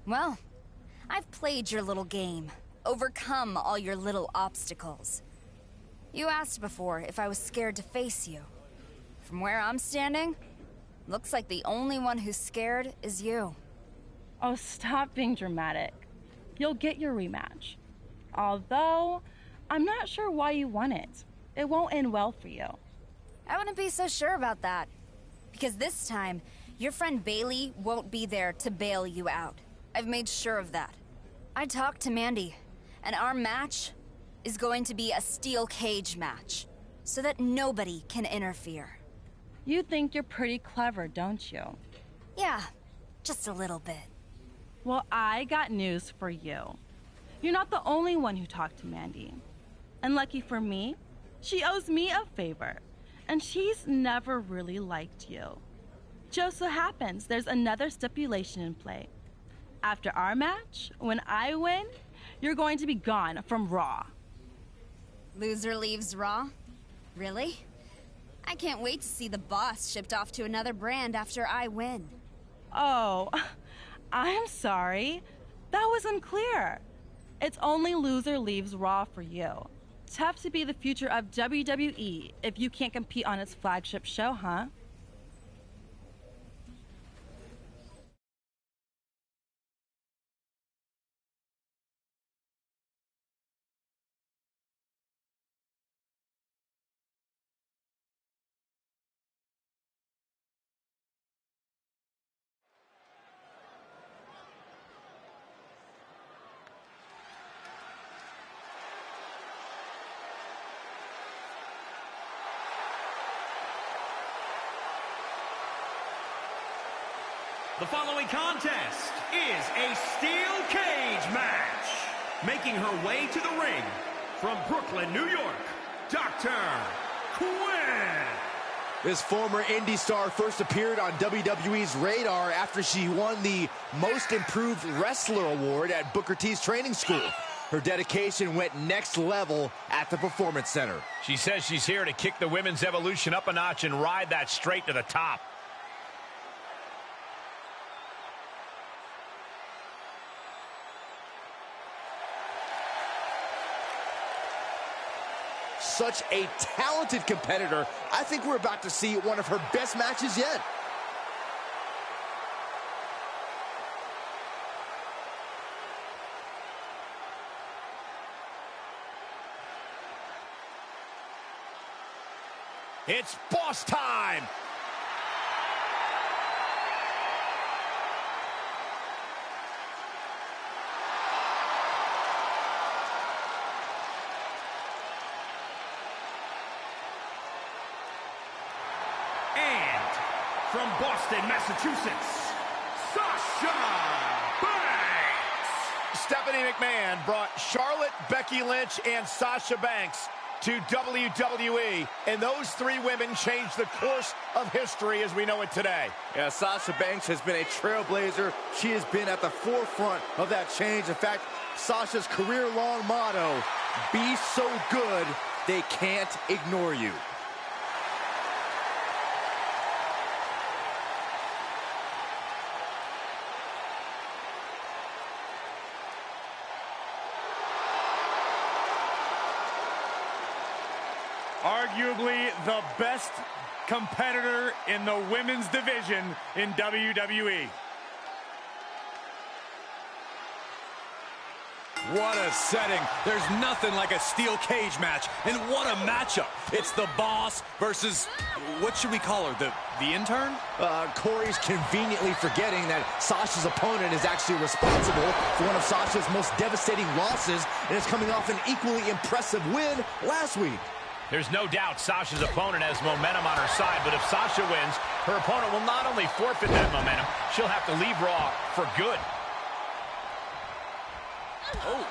Well, I've played your little game, overcome all your little obstacles. You asked before if I was scared to face you. From where I'm standing, looks like the only one who's scared is you. Oh, stop being dramatic. You'll get your rematch. Although, I'm not sure why you want it. It won't end well for you. I wouldn't be so sure about that. Because this time, your friend Bailey won't be there to bail you out. I've made sure of that. I talked to Mandy, and our match is going to be a steel cage match, so that nobody can interfere. You think you're pretty clever, don't you? Yeah, just a little bit. Well, I got news for you. You're not the only one who talked to Mandy. And lucky for me, she owes me a favor, and she's never really liked you. Just so happens there's another stipulation in play. After our match, when I win, you're going to be gone from Raw. Loser leaves Raw? Really? I can't wait to see the boss shipped off to another brand after I win. Oh, I'm sorry. That was unclear. It's only loser leaves Raw for you. Tough to be the future of WWE if you can't compete on its flagship show, huh? The following contest is a steel cage match. Making her way to the ring from Brooklyn, New York, Dr. Quinn. This former indie star first appeared on WWE's radar after she won the Most Improved Wrestler Award at Booker T's training school. Her dedication went next level at the Performance Center. She says she's here to kick the women's evolution up a notch and ride that straight to the top. Such a talented competitor. I think we're about to see one of her best matches yet. It's boss time. From Boston, Massachusetts, Sasha Banks. Stephanie McMahon brought Charlotte, Becky Lynch, and Sasha Banks to WWE, and those three women changed the course of history as we know it today. Yeah, Sasha Banks has been a trailblazer. She has been at the forefront of that change. In fact, Sasha's career-long motto, be so good, they can't ignore you. Arguably the best competitor in the women's division in WWE. What a setting. There's nothing like a steel cage match. And what a matchup. It's the boss versus, what should we call her, the intern? Corey's conveniently forgetting that Sasha's opponent is actually responsible for one of Sasha's most devastating losses and is coming off an equally impressive win last week. There's no doubt Sasha's opponent has momentum on her side, but if Sasha wins, her opponent will not only forfeit that momentum, she'll have to leave Raw for good. Oh,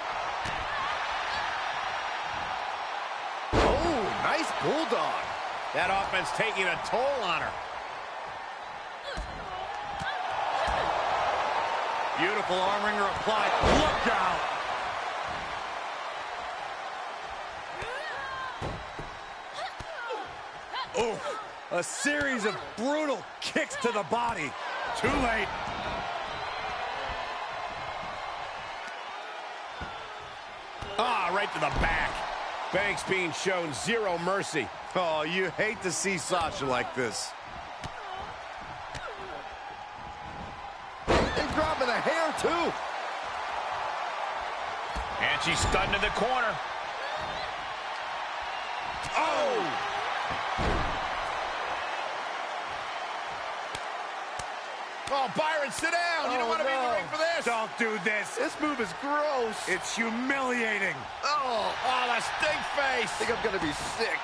nice bulldog. That offense taking a toll on her. Beautiful arm wringer applied. Look out! Oh, a series of brutal kicks to the body. Too late. Ah, right to the back. Banks being shown zero mercy. Oh, you hate to see Sasha like this. And dropping a hair, too. And she's stunned in the corner. Oh! Oh, Byron, sit down. You don't want to be in the ring for this. Don't do this. This move is gross. It's humiliating. Oh, the stink face. I think I'm going to be sick.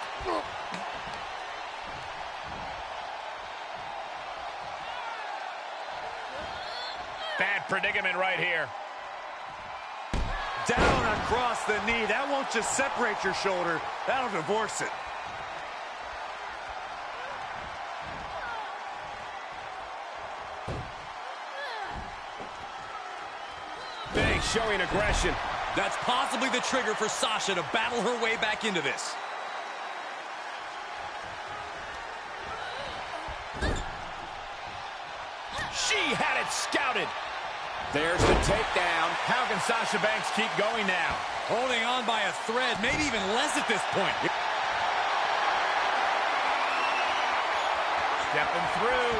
Bad predicament right here. Down across the knee. That won't just separate your shoulder. That'll divorce it. Banks showing aggression. That's possibly the trigger for Sasha to battle her way back into this. She had it scouted. There's the takedown. How can Sasha Banks keep going now? Holding on by a thread, maybe even less at this point. Stepping through.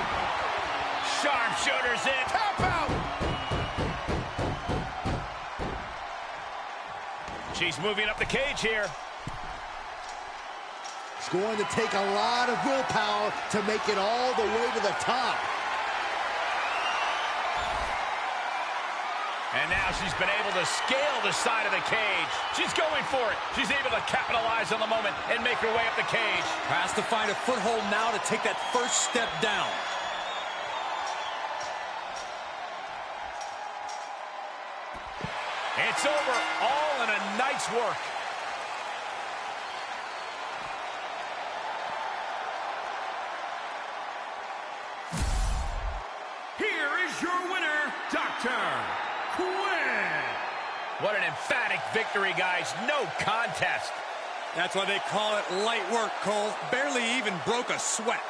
Sharpshooter's in. Tap out. She's moving up the cage here. It's going to take a lot of willpower to make it all the way to the top. And now she's been able to scale the side of the cage. She's going for it. She's able to capitalize on the moment and make her way up the cage. Has to find a foothold now to take that first step down. It's over, all in a night's work. Here is your winner, Dr. Quinn. What an emphatic victory, guys. No contest. That's why they call it light work, Cole. Barely even broke a sweat.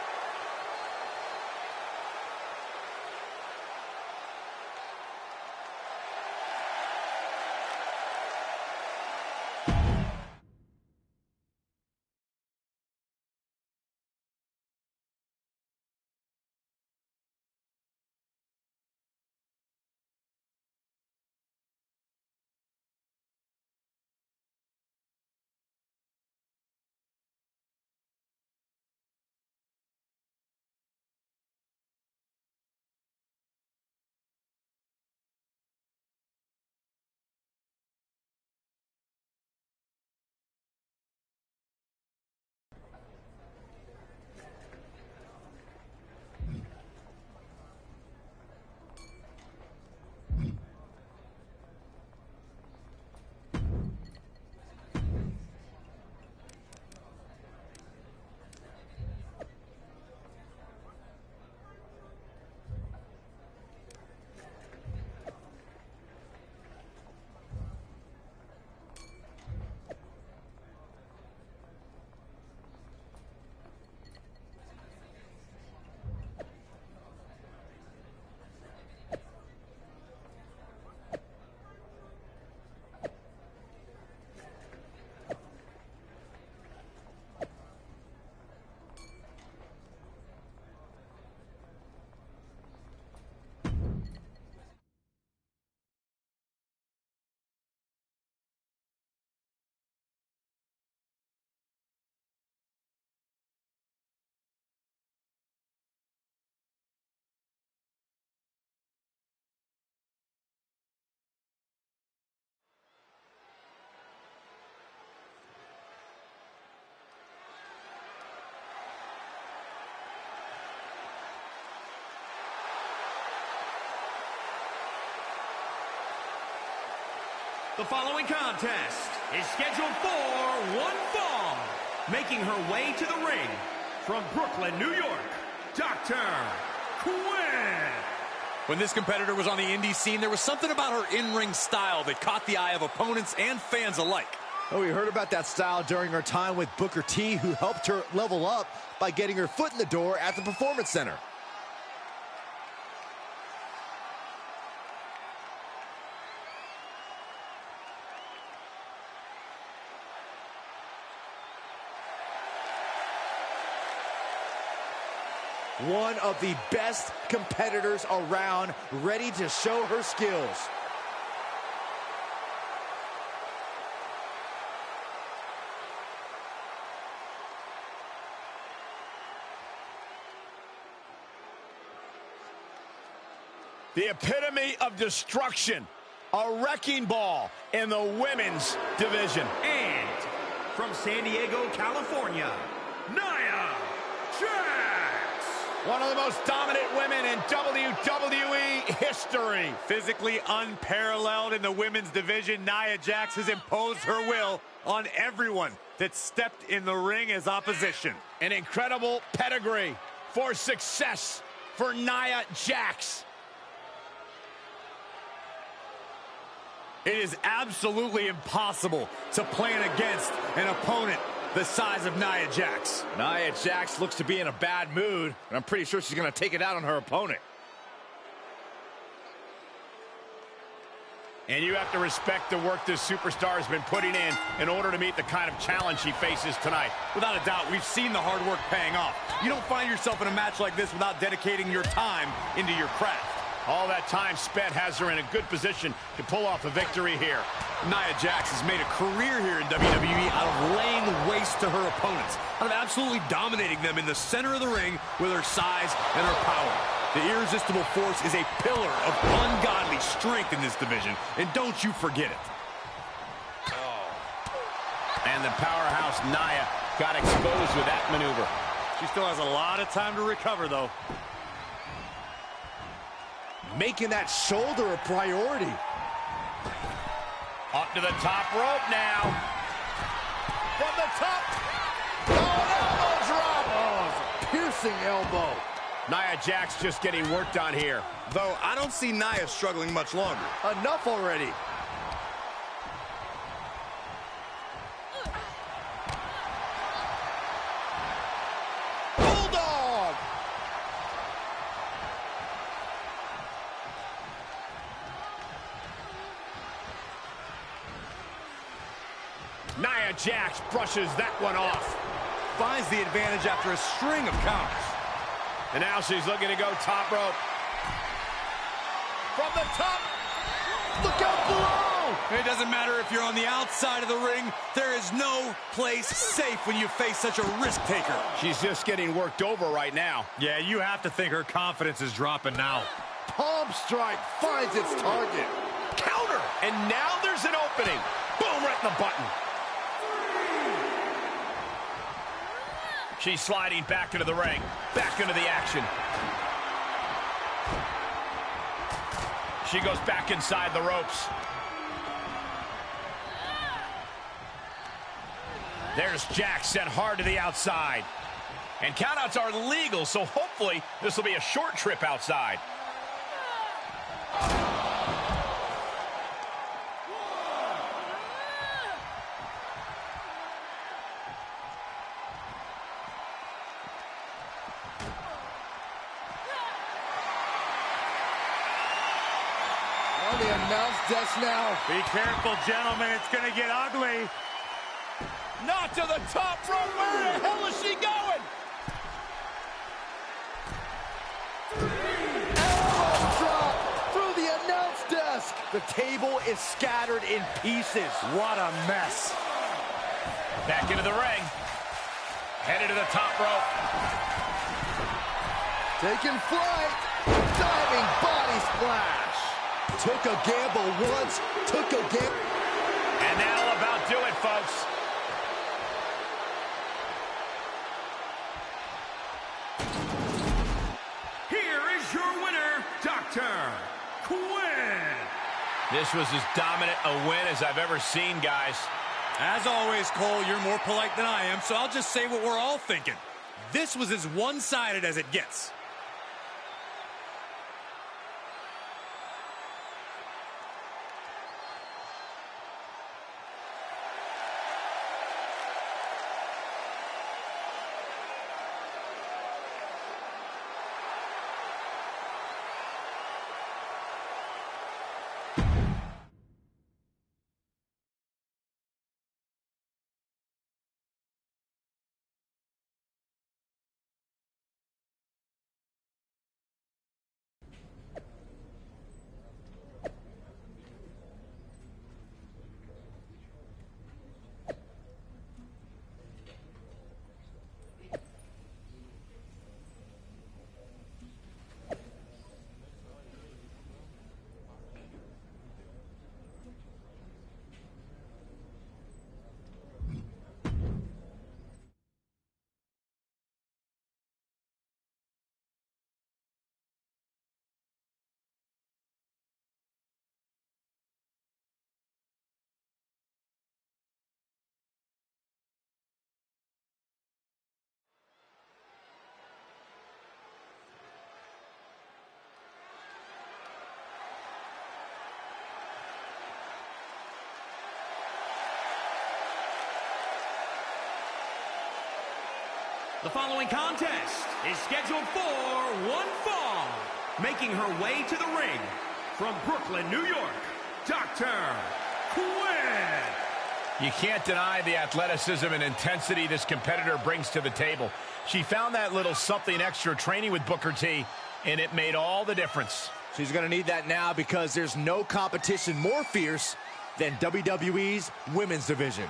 The following contest is scheduled for one fall. Making her way to the ring from Brooklyn, New York, Dr. Quinn. When this competitor was on the indie scene, there was something about her in-ring style that caught the eye of opponents and fans alike. Oh, we heard about that style during her time with Booker T, who helped her level up by getting her foot in the door at the Performance Center. one of the best competitors around, ready to show her skills. The epitome of destruction. A wrecking ball in the women's division. And from San Diego, California, Nia Jax. One of the most dominant women in WWE history. Physically unparalleled in the women's division, Nia Jax has imposed her will on everyone that stepped in the ring as opposition. An incredible pedigree for success for Nia Jax. It is absolutely impossible to plan against an opponent the size of Nia Jax. Nia Jax looks to be in a bad mood, and I'm pretty sure she's going to take it out on her opponent. And you have to respect the work this superstar has been putting in order to meet the kind of challenge she faces tonight. Without a doubt, we've seen the hard work paying off. You don't find yourself in a match like this without dedicating your time into your craft. All that time spent has her in a good position to pull off a victory here. Nia Jax has made a career here in WWE out of laying waste to her opponents, out of absolutely dominating them in the center of the ring with her size and her power. The irresistible force is a pillar of ungodly strength in this division, and don't you forget it. And the powerhouse Nia got exposed with that maneuver. She still has a lot of time to recover, though. Making that shoulder a priority. Up to the top rope now. From the top. Oh, an elbow drop. Oh, it's a piercing elbow. Nia Jax just getting worked on here. Though I don't see Nia struggling much longer. Enough already. Bulldog. Nia Jax brushes that one off. Finds the advantage after a string of counters. And now she's looking to go top rope. From the top. Look out below. It doesn't matter if you're on the outside of the ring. There is no place safe when you face such a risk taker. She's just getting worked over right now. Yeah, you have to think her confidence is dropping now. Palm strike finds its target. Counter. And now there's an opening. Boom, right in the button. She's sliding back into the ring, back into the action. She goes back inside the ropes. There's Jax sent hard to the outside. And countouts are legal, so hopefully this will be a short trip outside. On the announce desk now. Be careful, gentlemen. It's going to get ugly. Not to the top rope. Where the hell is she going? Elbow drop through the announce desk. The table is scattered in pieces. What a mess. Back into the ring. Headed to the top rope. Taking flight. Diving body splash. Took a gamble once. Took a gamble. And that'll about do it, folks. Here is your winner, Dr. Quinn. This was as dominant a win as I've ever seen, guys. As always, Cole, you're more polite than I am, so I'll just say what we're all thinking. This was as one-sided as it gets. The following contest is scheduled for one fall. Making her way to the ring from Brooklyn, New York, Dr. Quinn. You can't deny the athleticism and intensity this competitor brings to the table. She found that little something extra training with Booker T, and it made all the difference. She's going to need that now because there's no competition more fierce than WWE's women's division.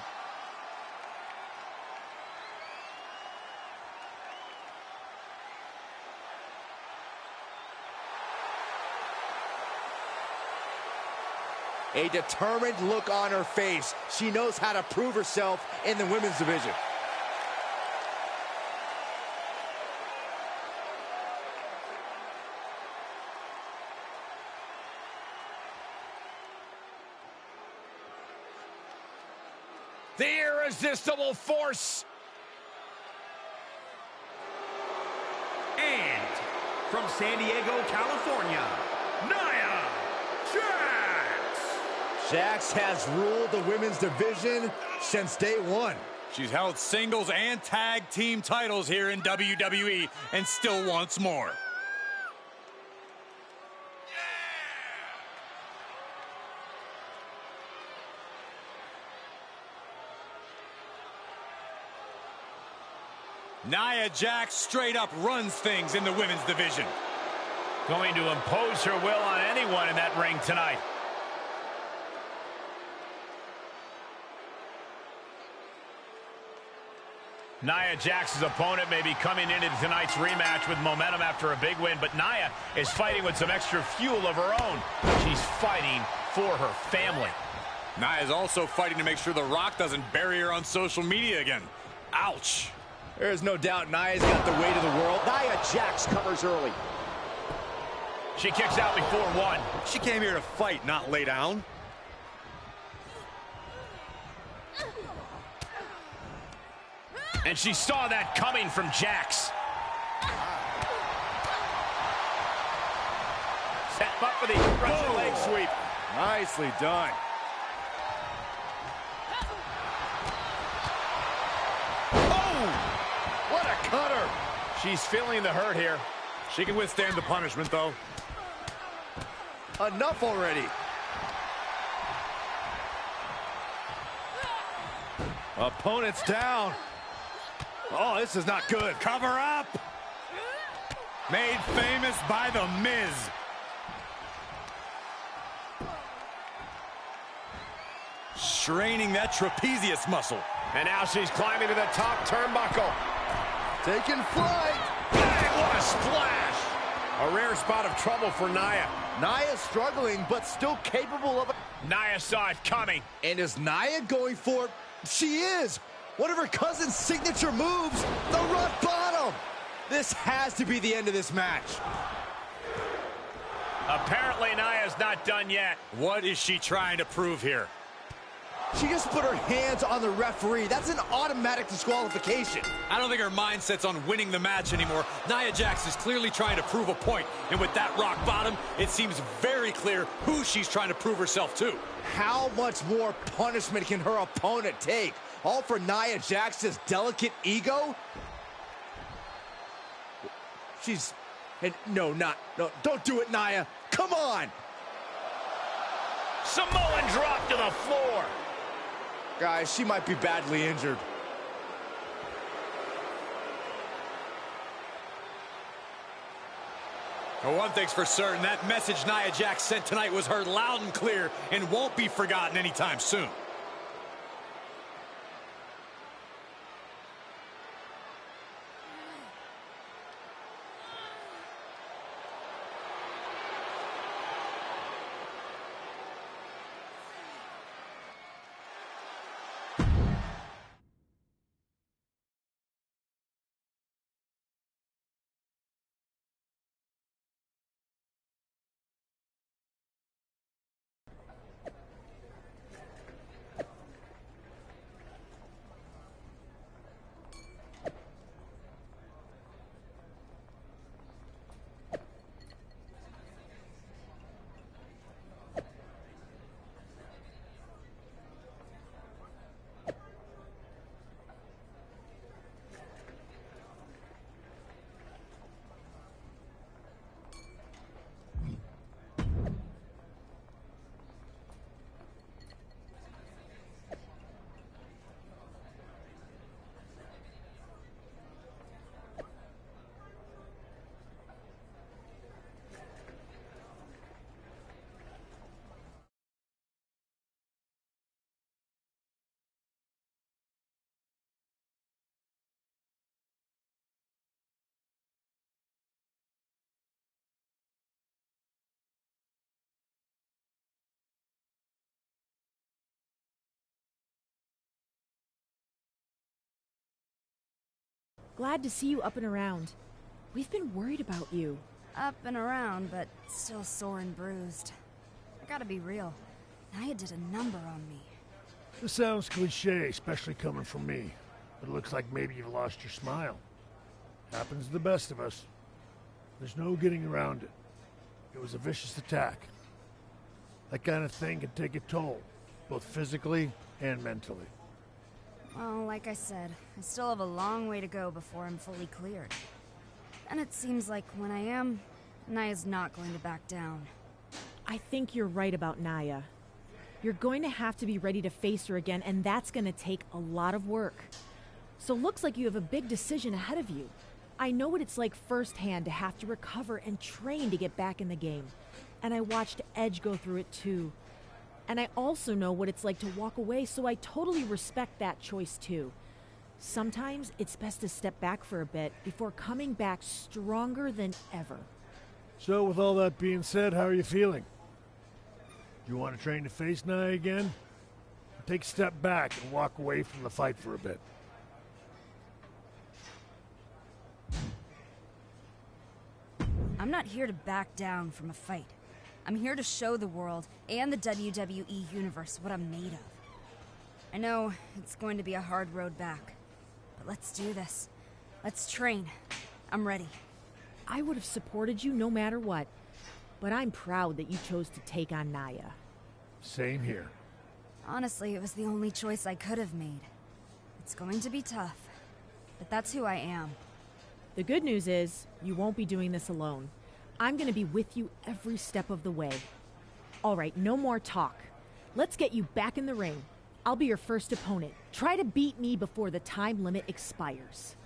A determined look on her face. She knows how to prove herself in the women's division. The irresistible force. And from San Diego, California, Nia Jax. Jax has ruled the women's division since day one. She's held singles and tag team titles here in WWE and still wants more. Nia Jax straight up runs things in the women's division. Going to impose her will on anyone in that ring tonight. Nia Jax's opponent may be coming into tonight's rematch with momentum after a big win, but Nia is fighting with some extra fuel of her own. She's fighting for her family. Nia's also fighting to make sure The Rock doesn't bury her on social media again. Ouch. There's no doubt Nia's got the weight of the world. Nia Jax covers early. She kicks out before one. She came here to fight, not lay down. And she saw that coming from Jax. Set up for the Russian leg sweep. Nicely done. What a cutter. She's feeling the hurt here. She can withstand the punishment, though. Enough already. Opponent's down. Oh, this is not good. Cover up. Made famous by The Miz. Straining that trapezius muscle. And now she's climbing to the top turnbuckle. Taking flight. Bang, what a splash. A rare spot of trouble for Nia. Nia struggling, but still capable of it. Nia saw it coming. And is Nia going for it? She is. One of her cousin's signature moves, the rock bottom. This has to be the end of this match. Apparently, Nia's not done yet. What is she trying to prove here? She just put her hands on the referee. That's an automatic disqualification. I don't think her mindset's on winning the match anymore. Nia Jax is clearly trying to prove a point. And with that rock bottom, it seems very clear who she's trying to prove herself to. How much more punishment can her opponent take? All for Nia Jax's delicate ego? She's... No, don't do it, Nia. Come on! Samoan drop to the floor. Guys, she might be badly injured. Well, one thing's for certain, that message Nia Jax sent tonight was heard loud and clear and won't be forgotten anytime soon. Glad to see you up and around. We've been worried about you. Up and around, but still sore and bruised. I gotta be real. Nia did a number on me. This sounds cliche, especially coming from me. But it looks like maybe you've lost your smile. Happens to the best of us. There's no getting around it. It was a vicious attack. That kind of thing can take a toll, both physically and mentally. Well, like I said, I still have a long way to go before I'm fully cleared. And it seems like when I am, Nia's not going to back down. I think you're right about Nia. You're going to have to be ready to face her again, and that's going to take a lot of work. So looks like you have a big decision ahead of you. I know what it's like firsthand to have to recover and train to get back in the game. And I watched Edge go through it too. And I also know what it's like to walk away, so I totally respect that choice too. Sometimes it's best to step back for a bit before coming back stronger than ever. So with all that being said, how are you feeling? Do you want to train to face Nia again? Or take a step back and walk away from the fight for a bit? I'm not here to back down from a fight. I'm here to show the world and the WWE Universe what I'm made of. I know it's going to be a hard road back, but let's do this. Let's train. I'm ready. I would have supported you no matter what, but I'm proud that you chose to take on Nia. Same here. Honestly, it was the only choice I could have made. It's going to be tough, but that's who I am. The good news is, you won't be doing this alone. I'm going to be with you every step of the way. All right, no more talk. Let's get you back in the ring. I'll be your first opponent. Try to beat me before the time limit expires.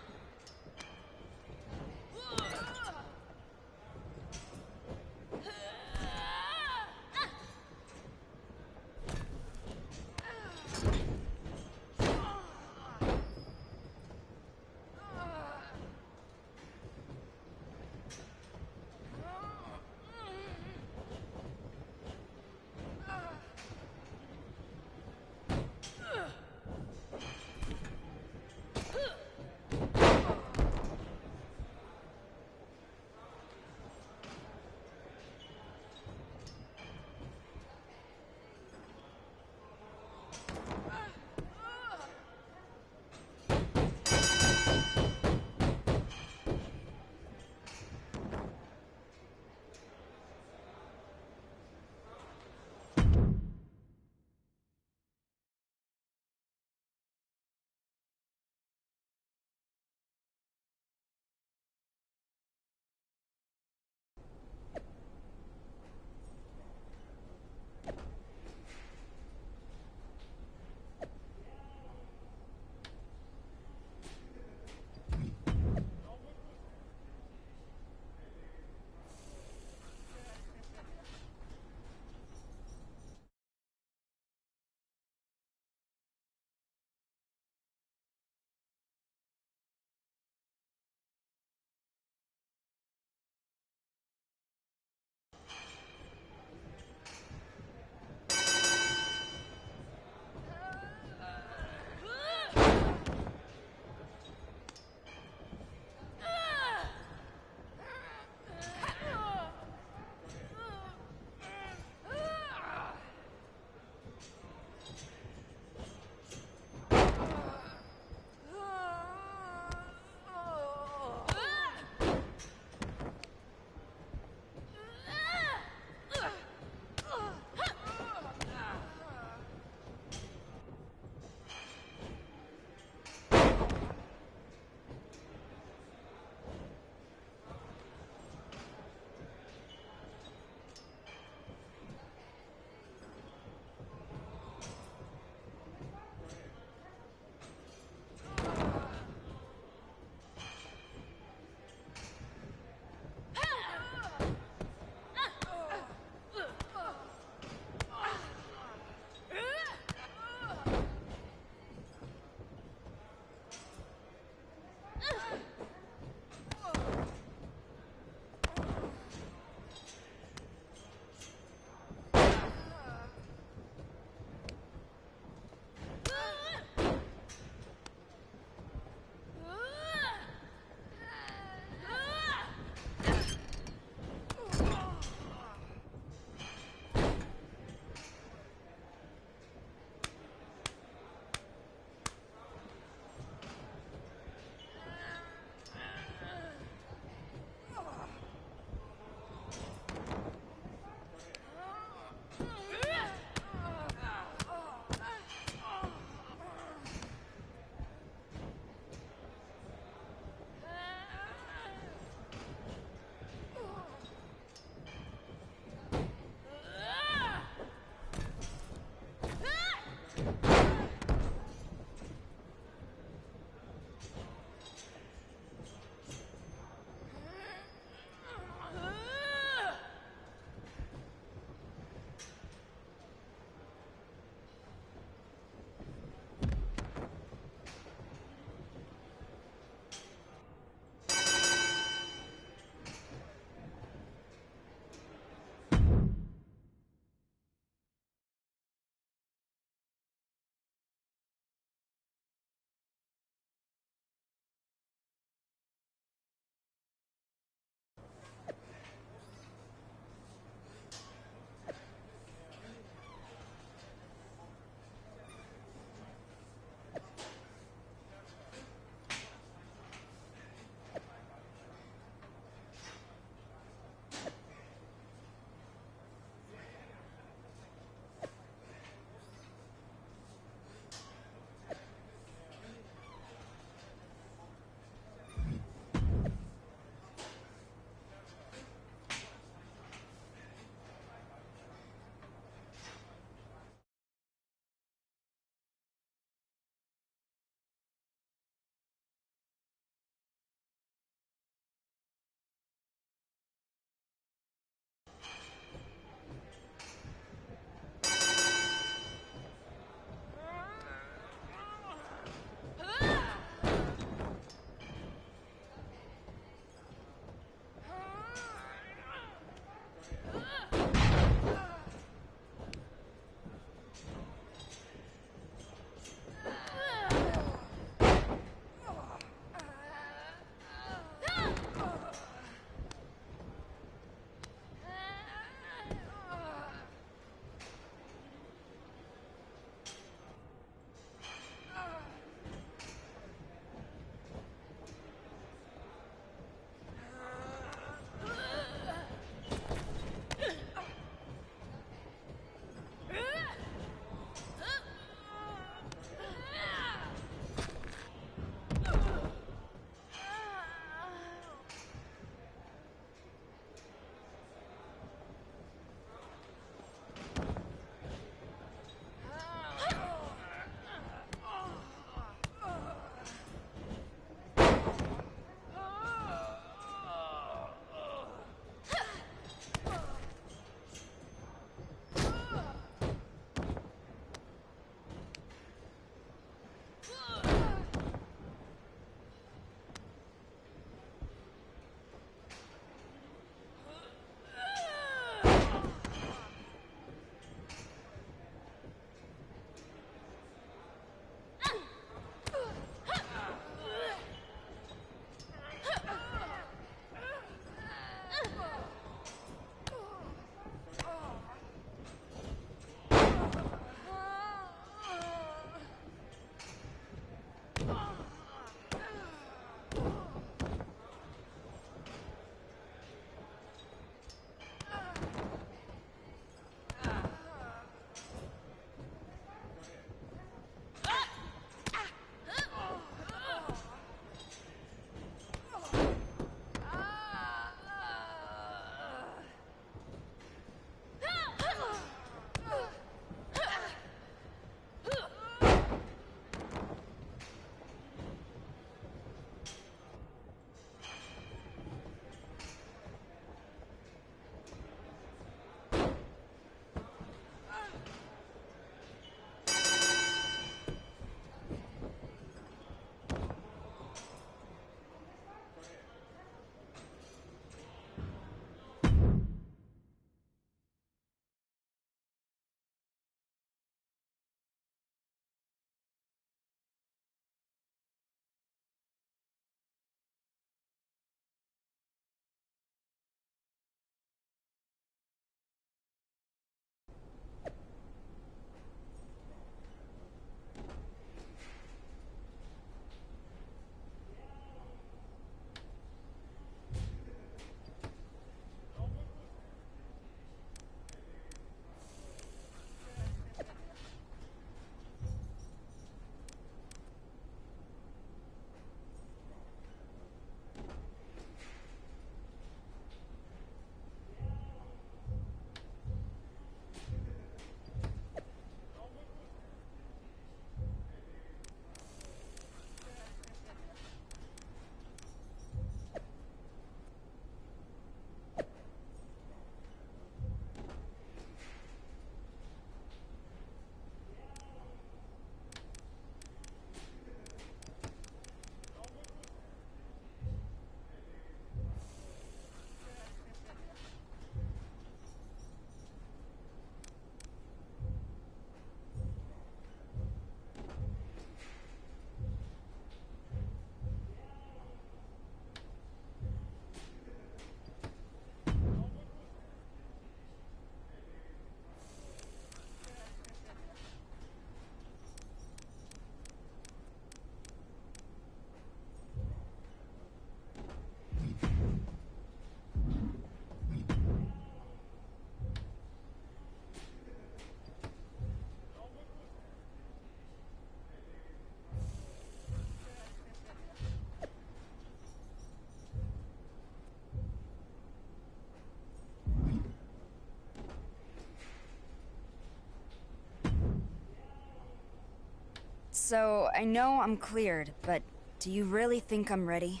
So, I know I'm cleared, but do you really think I'm ready?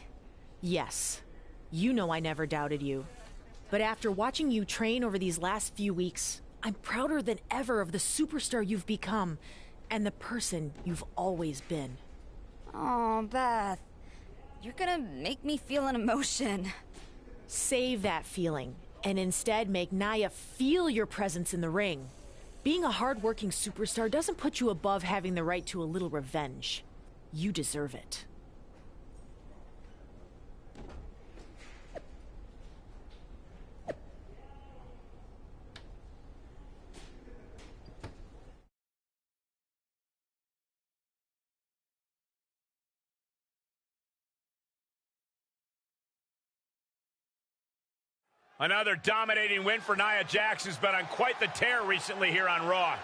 Yes. You know I never doubted you. But after watching you train over these last few weeks, I'm prouder than ever of the superstar you've become and the person you've always been. Oh, Beth. You're gonna make me feel an emotion. Save that feeling, and instead make Nia feel your presence in the ring. Being a hard-working superstar doesn't put you above having the right to a little revenge. You deserve it. Another dominating win for Nia Jax, who's been on quite the tear recently here on Raw.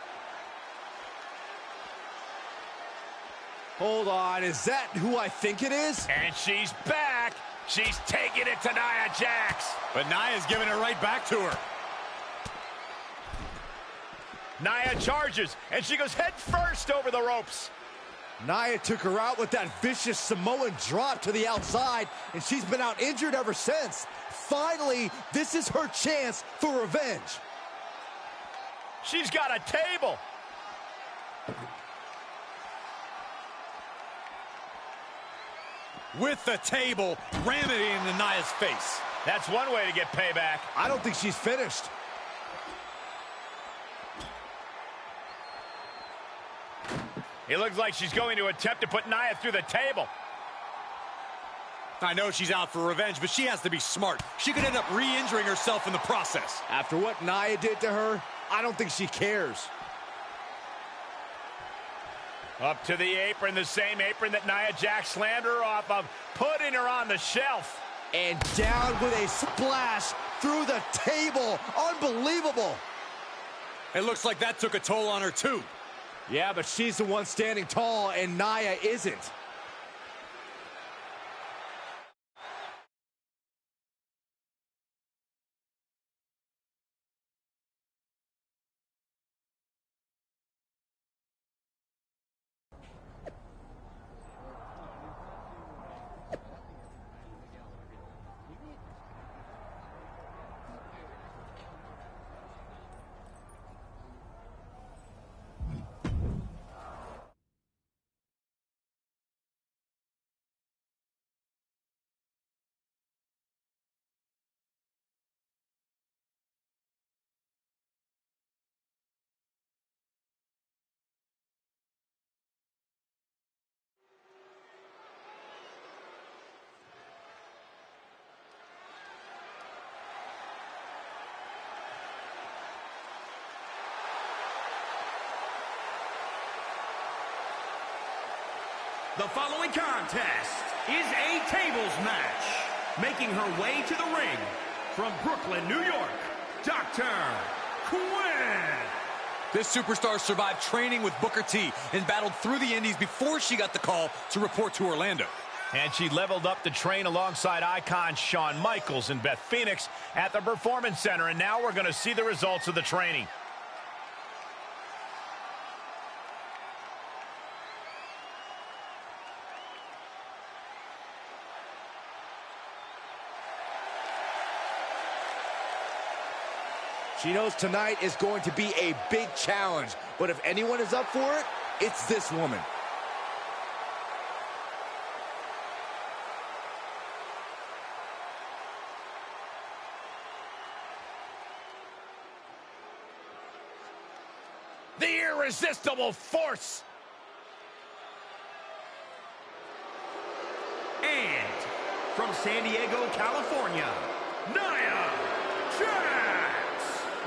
Hold on, is that who I think it is? And she's back. She's taking it to Nia Jax. But Nia's giving it right back to her. Nia charges, and she goes head first over the ropes. Nia took her out with that vicious Samoan drop to the outside, and she's been out injured ever since. Finally, this is her chance for revenge. She's got a table. With the table, ramming it into Nia's face. That's one way to get payback. I don't think she's finished. It looks like she's going to attempt to put Nia through the table. I know she's out for revenge, but she has to be smart. She could end up re-injuring herself in the process. After what Nia did to her, I don't think she cares. Up to the apron, the same apron that Nia Jax slammed her off of, putting her on the shelf. And down with a splash through the table. Unbelievable. It looks like that took a toll on her, too. Yeah, but she's the one standing tall, and Nia isn't. The following contest is a tables match. Making her way to the ring from Brooklyn, New York, Dr. Quinn. This superstar survived training with Booker T and battled through the Indies before she got the call to report to Orlando. And she leveled up to train alongside icons Shawn Michaels and Beth Phoenix at the Performance Center. And now we're going to see the results of the training. She knows tonight is going to be a big challenge, but if anyone is up for it, it's this woman. The irresistible force. And from San Diego, California, Nia Jax.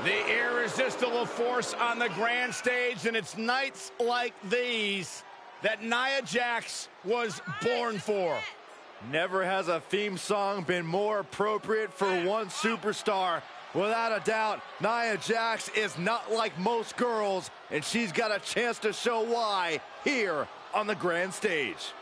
The irresistible force on the grand stage, and it's nights like these that Nia Jax was born for. Never has a theme song been more appropriate for one superstar. Without a doubt, Nia Jax is not like most girls, and she's got a chance to show why here on the grand stage.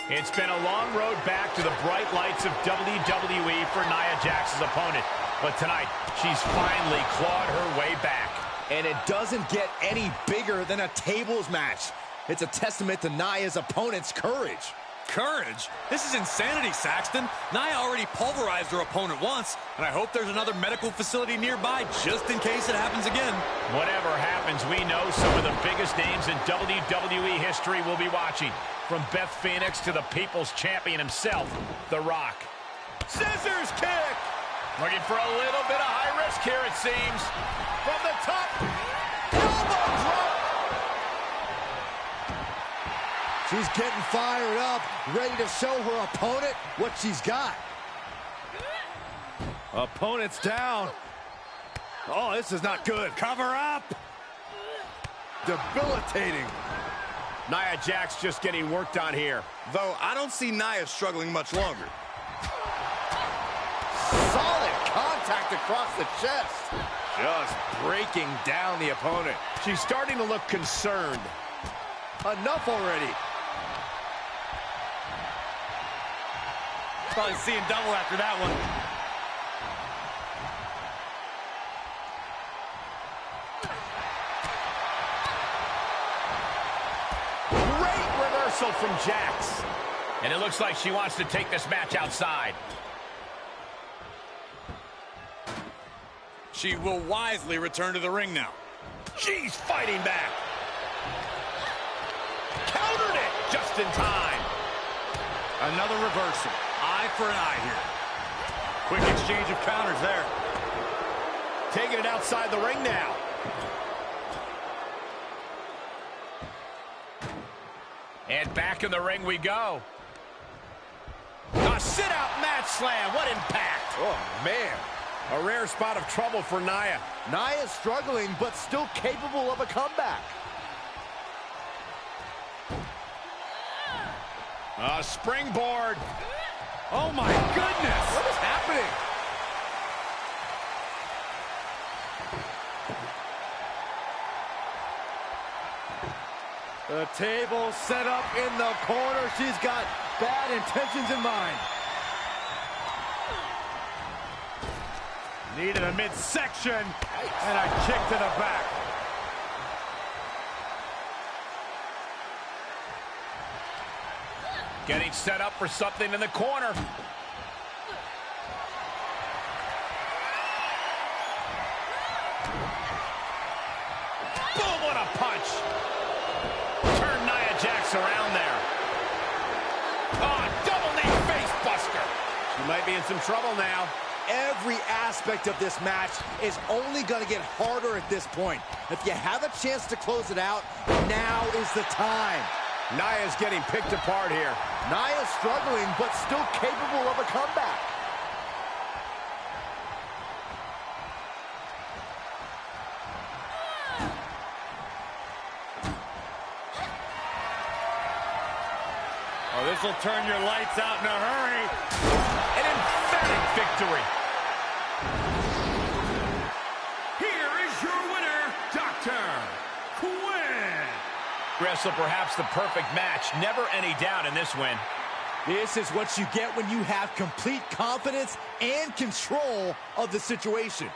It's been a long road back to the bright lights of WWE for Nia Jax's opponent. But tonight, she's finally clawed her way back. And it doesn't get any bigger than a tables match. It's a testament to Nia's opponent's courage. Courage? This is insanity, Saxton. Nia already pulverized her opponent once, and I hope there's another medical facility nearby just in case it happens again. Whatever happens, we know some of the biggest names in WWE history will be watching. From Beth Phoenix to the People's Champion himself, The Rock. Scissors kick! Looking for a little bit of high risk here, it seems. From the top. Elbow drop. She's getting fired up, ready to show her opponent what she's got. Opponent's down. Oh, this is not good. Cover up. Debilitating. Nia Jax just getting worked on here. Though I don't see Nia struggling much longer. Solid contact across the chest. Just breaking down the opponent. She's starting to look concerned. Enough already. Probably seeing double after that one. Great reversal from Jax. And it looks like she wants to take this match outside. She will wisely return to the ring now. She's fighting back. Countered it just in time. Another reversal. Eye for an eye here. Quick exchange of counters there. Taking it outside the ring now. And back in the ring we go. A sit-out match slam. What impact. Oh, man. A rare spot of trouble for Nia. Nia's struggling, but still capable of a comeback. A springboard. Oh, my goodness. What is happening? The table set up in the corner. She's got bad intentions in mind. Needed a midsection and a kick to the back. Getting set up for something in the corner. Boom, what a punch. Turn Nia Jax around there. Oh, double knee face buster. She might be in some trouble now. Every aspect of this match is only going to get harder at this point. If you have a chance to close it out, now is the time. Nia's getting picked apart here. Nia's struggling, but still capable of a comeback. Oh, this will turn your lights out in a hurry. An emphatic victory. Here is your winner, Dr. Quinn. Wrestle perhaps the perfect match. Never any doubt in this win. This is what you get when you have complete confidence and control of the situation.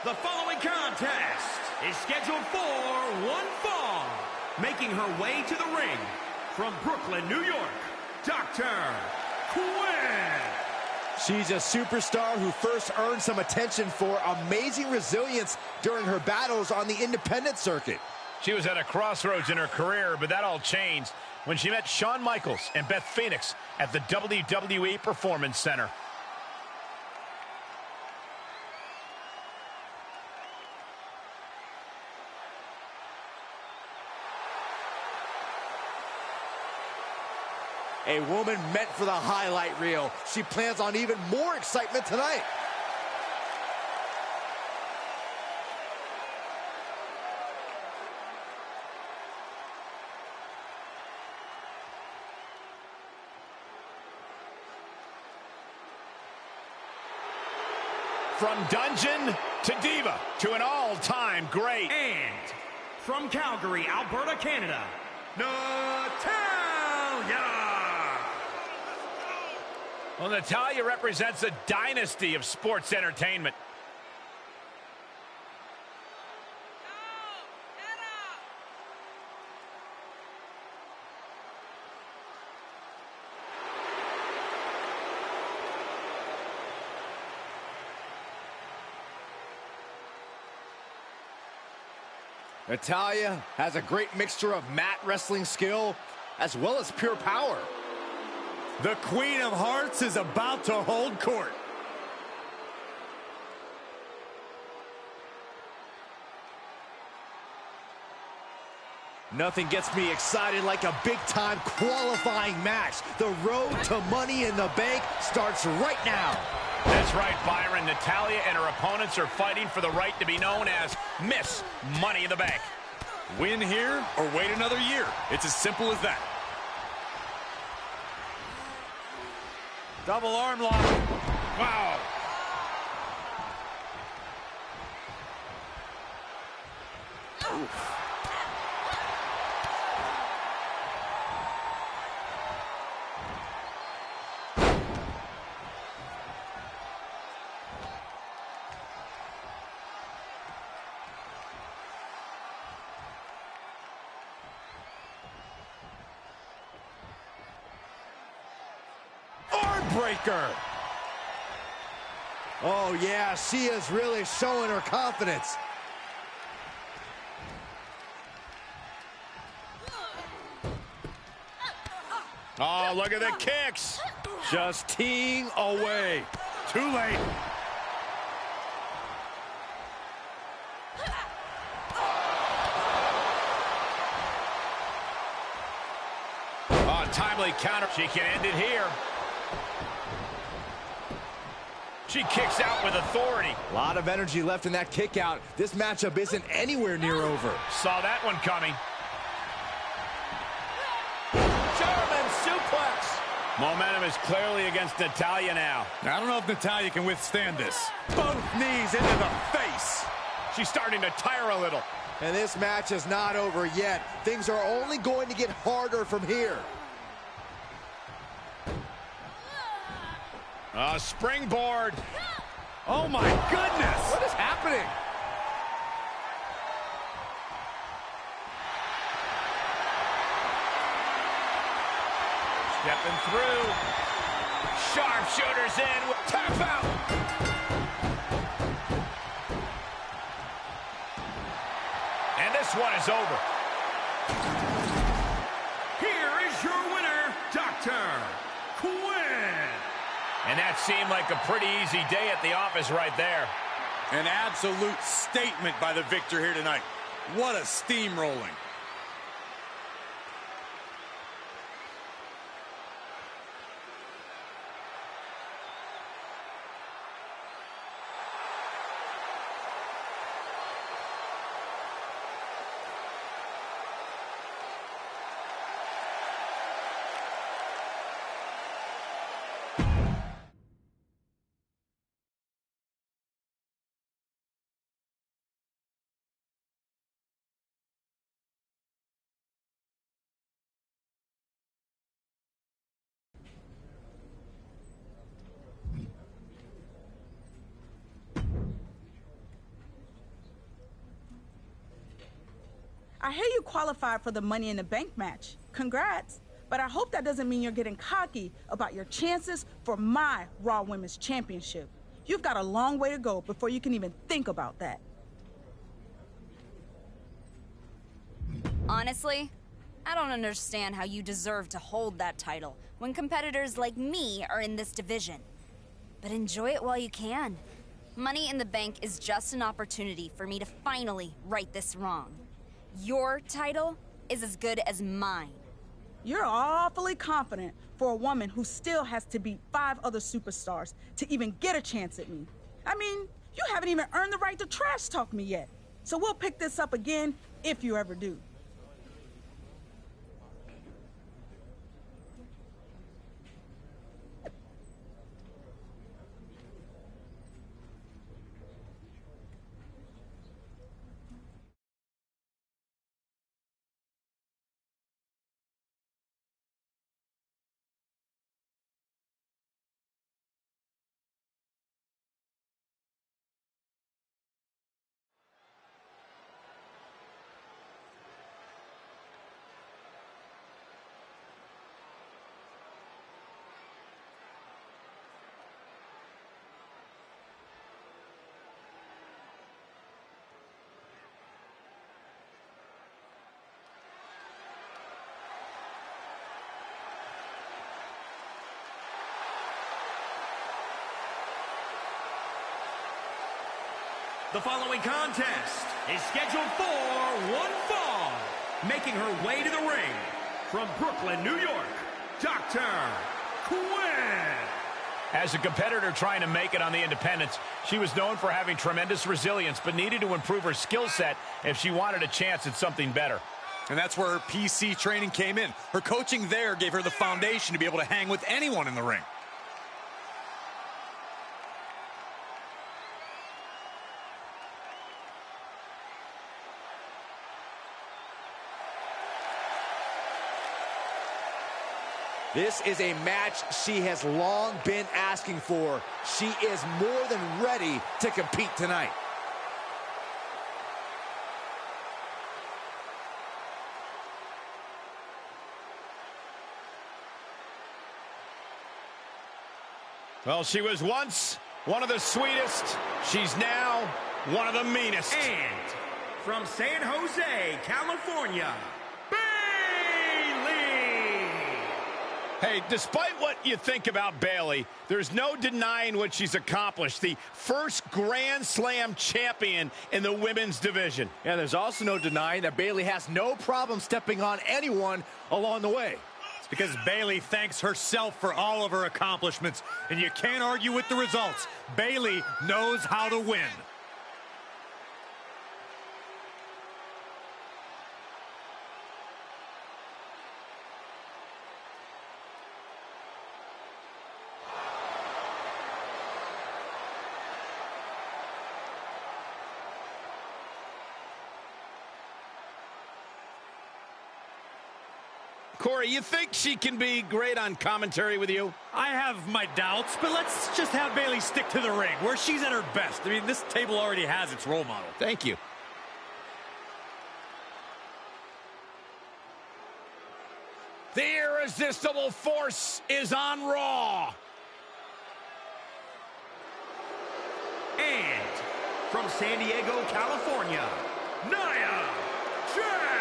The following contest is scheduled for one fall. Making her way to the ring from Brooklyn, New York, Dr. Quinn. She's a superstar who first earned some attention for amazing resilience during her battles on the independent circuit. She was at a crossroads in her career, but that all changed when she met Shawn Michaels and Beth Phoenix at the WWE Performance Center. A woman meant for the highlight reel. She plans on even more excitement tonight. From dungeon to diva to an all-time great. And from Calgary, Alberta, Canada, Natalya. Well, Natalya represents a dynasty of sports entertainment. Natalya has a great mixture of mat wrestling skill as well as pure power. The Queen of Hearts is about to hold court. Nothing gets me excited like a big-time qualifying match. The road to Money in the Bank starts right now. That's right, Byron. Natalya and her opponents are fighting for the right to be known as Miss Money in the Bank. Win here or wait another year. It's as simple as that. Double arm lock. Wow. Breaker. Oh yeah, she is really showing her confidence. Oh, look at the kicks. Just teeing away. Too late. Oh, timely counter. She can end it here. She kicks out with authority. A lot of energy left in that kick out. This matchup isn't anywhere near over. Saw that one coming. German suplex. Momentum is clearly against Natalya now. I don't know if Natalya can withstand this. Both knees into the face. She's starting to tire a little. And this match is not over yet. Things are only going to get harder from here. Springboard. Oh my goodness. What is happening? Stepping through. Sharpshooters in. Tap out. And this one is over. Here is your winner, Dr. Quinn. And that seemed like a pretty easy day at the office right there. An absolute statement by the victor here tonight. What a steamrolling. I hear you qualified for the Money in the Bank match. Congrats. But I hope that doesn't mean you're getting cocky about your chances for my Raw Women's Championship. You've got a long way to go before you can even think about that. Honestly, I don't understand how you deserve to hold that title when competitors like me are in this division. But enjoy it while you can. Money in the Bank is just an opportunity for me to finally right this wrong. Your title is as good as mine. You're awfully confident for a woman who still has to beat 5 other superstars to even get a chance at me. I mean, you haven't even earned the right to trash talk me yet. So we'll pick this up again if you ever do. The following contest is scheduled for one fall. Making her way to the ring from Brooklyn, New York, Dr. Quinn. As a competitor trying to make it on the independents, she was known for having tremendous resilience, but needed to improve her skill set if she wanted a chance at something better. And that's where her PC training came in. Her coaching there gave her the foundation to be able to hang with anyone in the ring. This is a match she has long been asking for. She is more than ready to compete tonight. Well, she was once one of the sweetest. She's now one of the meanest. And from San Jose, California, Hey, despite what you think about Bayley, there's no denying what she's accomplished. The first Grand Slam champion in the women's division. And there's also no denying that Bayley has no problem stepping on anyone along the way. It's because Bayley thanks herself for all of her accomplishments, and you can't argue with the results. Bayley knows how to win. Corey, you think she can be great on commentary with you? I have my doubts, but let's just have Bayley stick to the ring, where she's at her best. I mean, this table already has its role model. Thank you. The irresistible force is on Raw. And from San Diego, California, Nia Jax.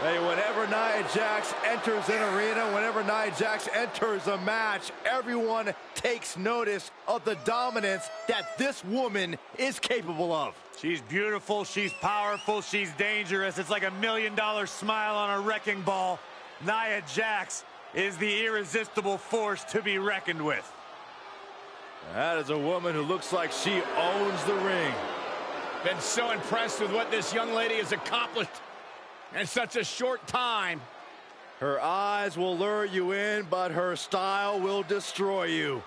Hey, whenever Nia Jax enters an arena, whenever Nia Jax enters a match, everyone takes notice of the dominance that this woman is capable of. She's beautiful, she's powerful, she's dangerous. It's like $1 million smile on a wrecking ball. Nia Jax is the irresistible force to be reckoned with. That is a woman who looks like she owns the ring. Been so impressed with what this young lady has accomplished in such a short time. Her eyes will lure you in, but her style will destroy you.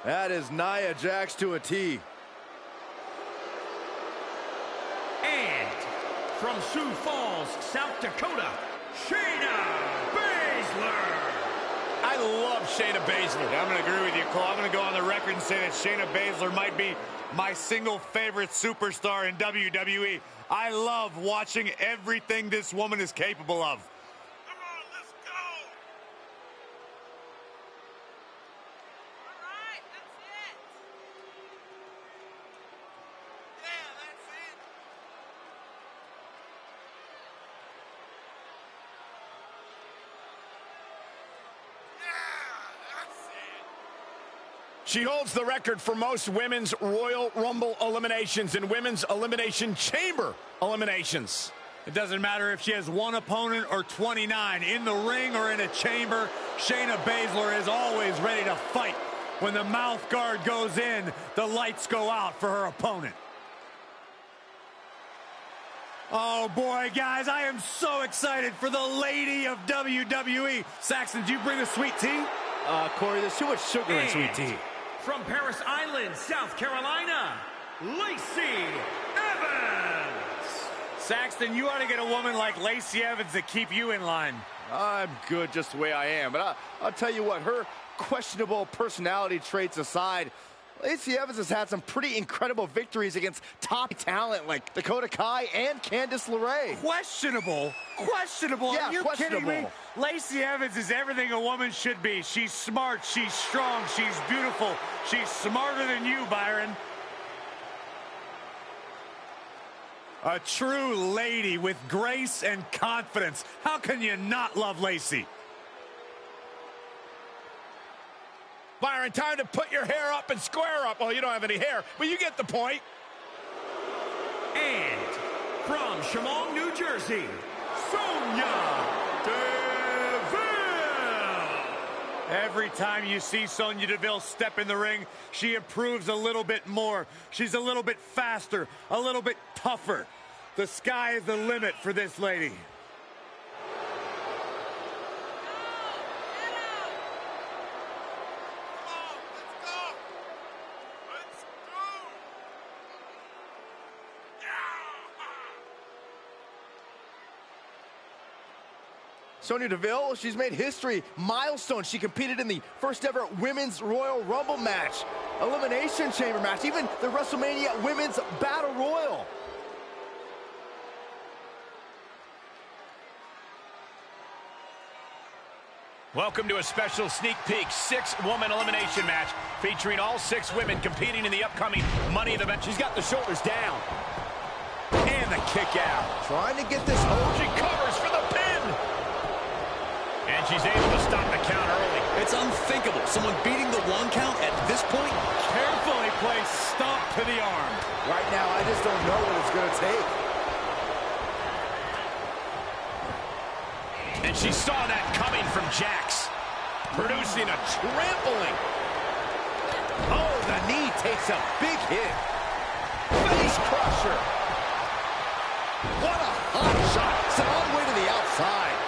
That is Nia Jax to a T. And from Sioux Falls, South Dakota, Shayna Baszler. I love Shayna Baszler. Yeah, I'm going to agree with you, Cole. I'm going to go on the record and say that Shayna Baszler might be my single favorite superstar in WWE. I love watching everything this woman is capable of. Come on, let's go! All right, that's it. Yeah, that's it. Yeah, that's it. She holds the record for most women's Royal Rumble eliminations and women's Elimination Chamber eliminations. It doesn't matter if she has one opponent or 29. In the ring or in a chamber, Shayna Baszler is always ready to fight. When the mouth guard goes in, the lights go out for her opponent. Oh boy, guys, I am so excited for the lady of WWE. Saxton, do you bring the sweet tea? Corey, there's too much sugar in sweet tea. From Paris Island, South Carolina, Lacey Evans. Saxton, you ought to get a woman like Lacey Evans to keep you in line. I'm good just the way I am, but I'll tell you what, her questionable personality traits aside, Lacey Evans has had some pretty incredible victories against top talent like Dakota Kai and Candice LeRae. Questionable? Questionable? Yeah, Are you questionable. kidding me? Lacey Evans is everything a woman should be. She's smart, she's strong, she's beautiful. She's smarter than you, Byron. A true lady with grace and confidence. How can you not love Lacey? Byron, time to put your hair up and square up. Well, you don't have any hair, but you get the point. And from Chemung, New Jersey, Sonya Deville. Every time you see Sonya Deville step in the ring, she improves a little bit more. She's a little bit faster, a little bit tougher. The sky is the limit for this lady. Sonya Deville, she's made history, milestone. She competed in the first ever Women's Royal Rumble match, Elimination Chamber match, even the WrestleMania Women's Battle Royal. Welcome to a special sneak peek 6-woman elimination match featuring all 6 women competing in the upcoming Money in the Bank. She's got the shoulders down. And the kick out. Trying to get this home. She covers for the pin. And she's able to stop the count early. It's unthinkable. Someone beating the 1 count at this point. Carefully placed stomp to the arm. Right now, I just don't know what it's going to take. And she saw that coming from Jax, producing a trampling. Oh, the knee takes a big hit. Face crusher. What a hot shot. It's all the way to the outside.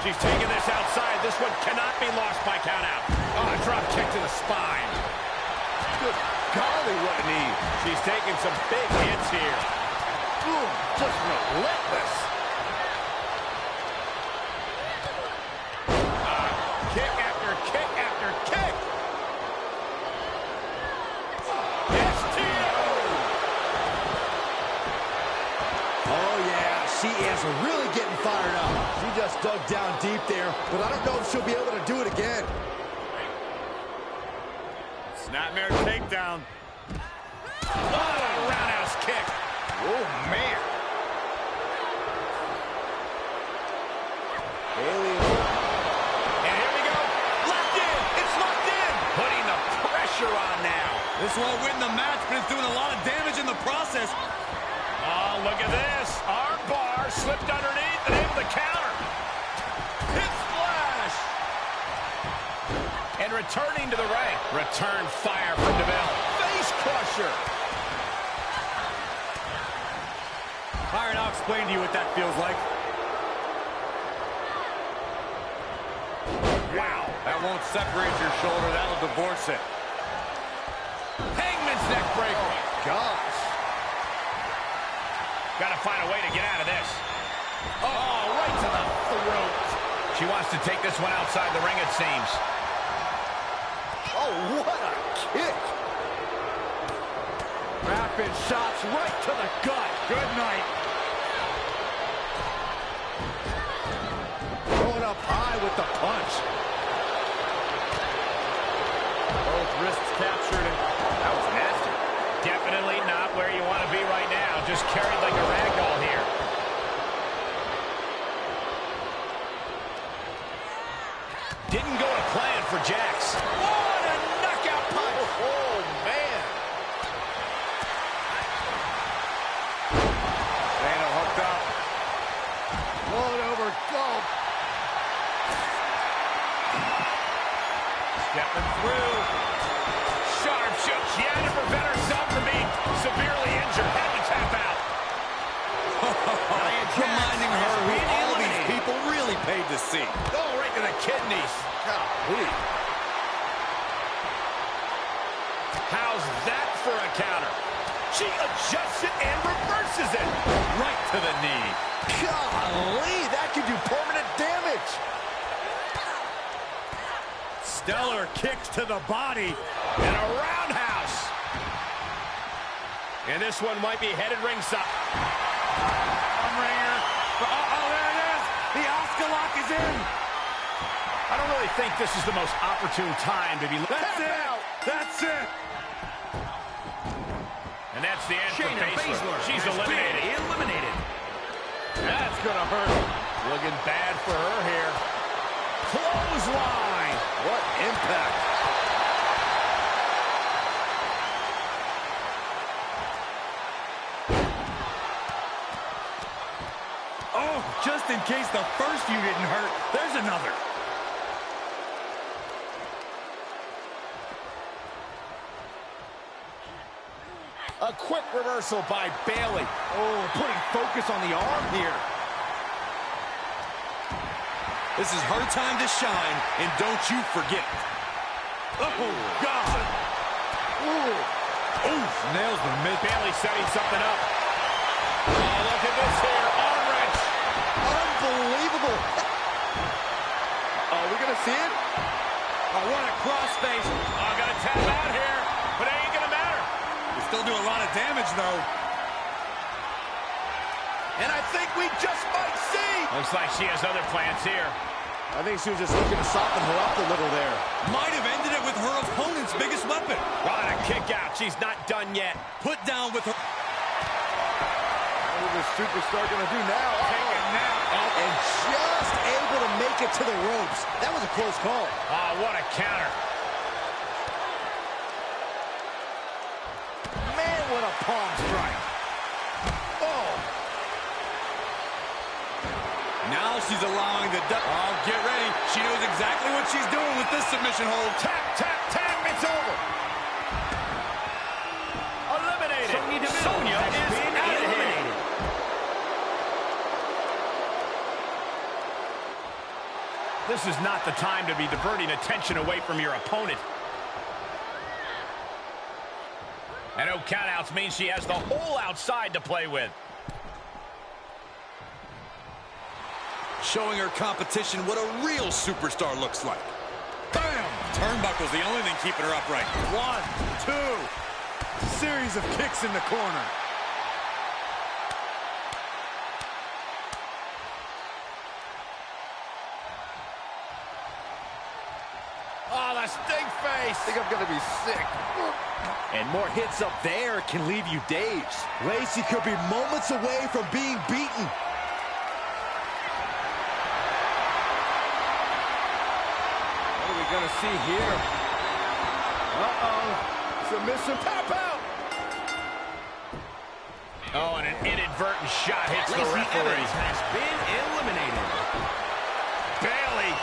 She's taking this outside. This one cannot be lost by count out. Oh, a drop kick to the spine. Good golly, what a knee. She's taking some big hits here. Ooh, just relentless. Kick after kick after kick. STO. Oh, yeah, she is really getting fired up. She just dug down deep there, but I don't know if she'll be able to do it again. Snapmare takedown. Oh, roundhouse kick. Oh, man. Bailey. And here we go. Locked in. It's locked in. Putting the pressure on now. This won't win the match, but it's doing a lot of damage in the process. Oh, look at this. Arm bar slipped underneath and able to counter. Hip splash. And returning to the ring. Return fire from Deville. Face crusher. Byron, I'll explain to you what that feels like. Wow. That won't separate your shoulder. That'll divorce it. Hangman's neck breaker. Gosh. Got to find a way to get out of this. Oh, right to the throat. She wants to take this one outside the ring, it seems. Oh, what a kick. Rapid shots right to the gut. Good night. Going up high with the punch. Both wrists captured. That was nasty. Definitely not where you want to be right now. Just carried like a ragdoll here. Didn't go to plan for Jax. What a knockout punch. Oh, man. Dana hooked up. Rolling over. Go. Stepping through. Sharp shoot. She had to prevent herself from being severely injured. Had to tap out. Reminding her who all these people really paid to see. Oh, right to the kidneys. Golly. How's that for a counter? She adjusts it and reverses it. Right to the knee. Golly, that could do permanent damage. Stellar kicks to the body. And a roundhouse. And this one might be headed ringside. Ringer. Oh, there it is. The Oscar lock is in. I don't really think this is the most opportune time to be... That's it. That's it. And that's the end Shayna for Baszler. Baszler She's has eliminated. been eliminated. That's gonna hurt. Looking bad for her here. Clothesline. What impact. Oh, just in case the first few didn't hurt, there's another. A quick reversal by Bayley. Oh, putting focus on the arm here. This is her time to shine, and don't you forget. Oh, God. Ooh, nails the mid. Bayley setting something up. Oh, look at this here. Arm wrench. Unbelievable. Oh, we gonna see it? Oh, what a crossface. Oh, got a tap out here, but it ain't gonna matter. You still do a lot of damage, though. And I think we just might see. Looks like she has other plans here. I think she was just looking to soften her up a little there. Might have ended it with her opponent's biggest weapon. What a kick out. She's not done yet. Put down with her. What is this superstar gonna do now? Taken now. And just able to make it to the ropes. That was a close call. Oh, what a counter. Man, what a palm strike. Oh. Now she's allowing the... Oh, get ready. She knows exactly what she's doing with this submission hold. Tap, tap, tap. It's over. Eliminated. Sonya is eliminated. This is not the time to be diverting attention away from your opponent. And no countouts means she has the whole outside to play with. Showing her competition what a real superstar looks like. Bam! Turnbuckle's the only thing keeping her upright. 1, 2. Series of kicks in the corner. Oh, the stink face. I think I'm gonna be sick. And more hits up there can leave you dazed. Lacey could be moments away from being beaten. What are we gonna see here? Uh-oh. Submission tap out. Oh, and an inadvertent shot hits the Lacey referee. Evans has been eliminated. Bayley.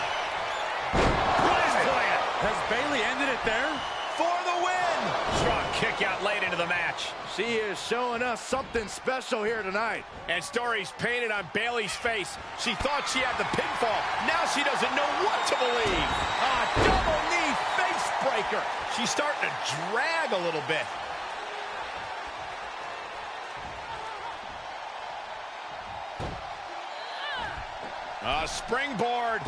What is playing? Has Bayley ended it there? For the win. Strong kick out late into the match. She is showing us something special here tonight. And stories painted on Bayley's face. She thought she had the pinfall. Now she doesn't know what to believe. A double knee face breaker. She's starting to drag a little bit. A springboard.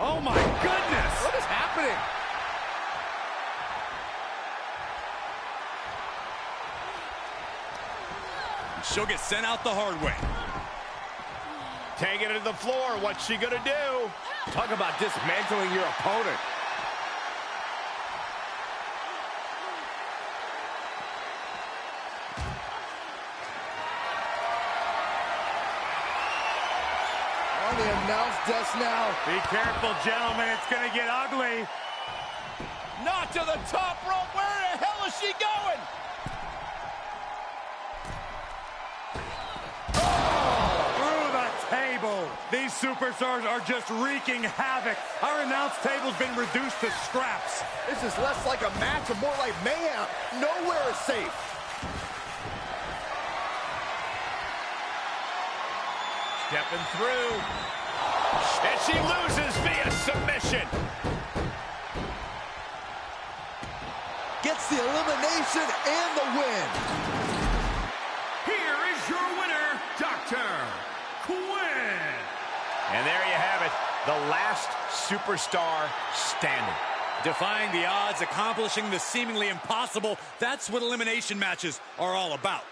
Oh my goodness! What is happening? She'll get sent out the hard way. Taking it to the floor. What's she gonna do? Talk about dismantling your opponent. On the announce desk now. Be careful, gentlemen. It's going to get ugly. Not to the top rope. Where the hell is she going? Through the table. These superstars are just wreaking havoc. Our announce table's been reduced to scraps. This is less like a match and more like mayhem. Nowhere is safe. Stepping through. And she loses via submission. Gets the elimination and the win. Here is your winner, Dr. Quinn. And there you have it, the last superstar standing. Defying the odds, accomplishing the seemingly impossible. That's what elimination matches are all about.